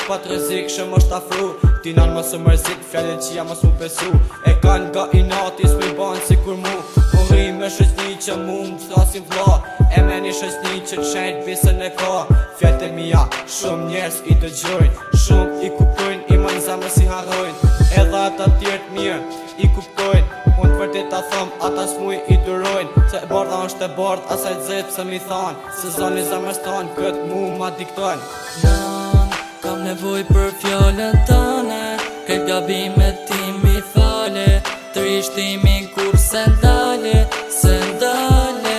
pa të rrezik që më shtafru. Ti nan më së mërzik, fjallet që jam mës mu pesu. E kan nga inati s'me i ban si kur mu. Po rri me shësni që mu më thrasin vla. E me një shësni që qenjt besën e ka. Fjallet e mija, shumë njerës i dëgjojnë, shumë i kuptojnë, i ma në zemrë si harrojnë. Edhe ata tjertë mirë i kuptojnë. Unë të vërtet ta thëm, ata s'muj i durojnë. Se bardha është e bardh, asaj t'zep se mi thanë. Se zoni zemrës tanë, këtë mu ma diktojnë. Nan, kam nevoj për fjallën tane. Këtë gabimet ti mi fale. Trishtimi kur se ndale, se ndale.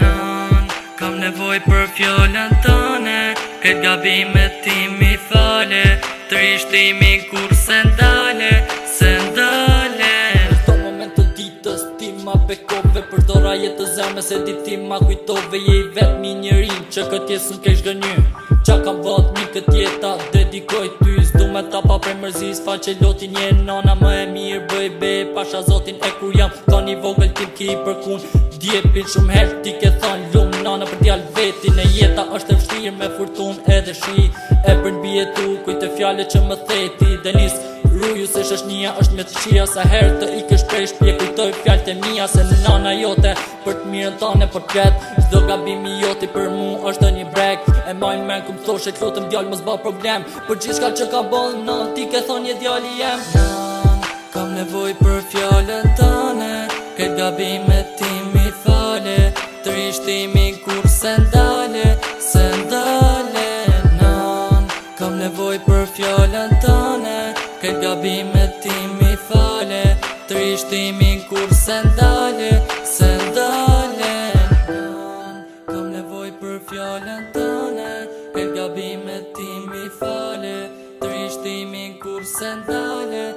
Nan, kam nevoj për fjallën tane. Këtë gabimet ti mi fale. Trishtimi kur se ndale, se ndale. Këto moment të ditës ti ma bekove. Përdora jetë të zemre se dit ti ma kujtove. Je i vetë mi njërin që këtë jesë në kesh gëny. Qa kam vat mi këtë jeta dedikoj ty. S'du me ta pa prej mërzis fa që lotin je nana më e mirë. Bëj be pasha zotin e kur jam ka një vogël tim ki i përkun. Djepin shumë her ti ke than lumë nana për djall vetin. E jeta është e vështirë me furtun edhe shi. E për n'bjetu kujtë fjale që më theti. Denis rruju se shëshnia është me të qia. Sa herë të ikësh prej shpje kujtoj fjallët e mija. Se në nana jote për të mirën tane për pret. Çdo gabimi joti për mu është një brek. E majnë men ku më thoshe t'lutëm djallë mos ba problem. Për gjithë shka që ka bon nan ti ke thonë je djalli jem. Nan, kam nevoj për fjallën tane. Këtë gabimet ti mi fale. Trishtimi kur se ndale, se ndale. Nan, kam nevoj për fjallën tane. Këtë gabimet ti mi fale. Trishtimi kur se ndale, se ndale. Nan, kam nevoj për fjallën tane. Këtë gabimet ti mi fale. Trishtimi kur se ndale.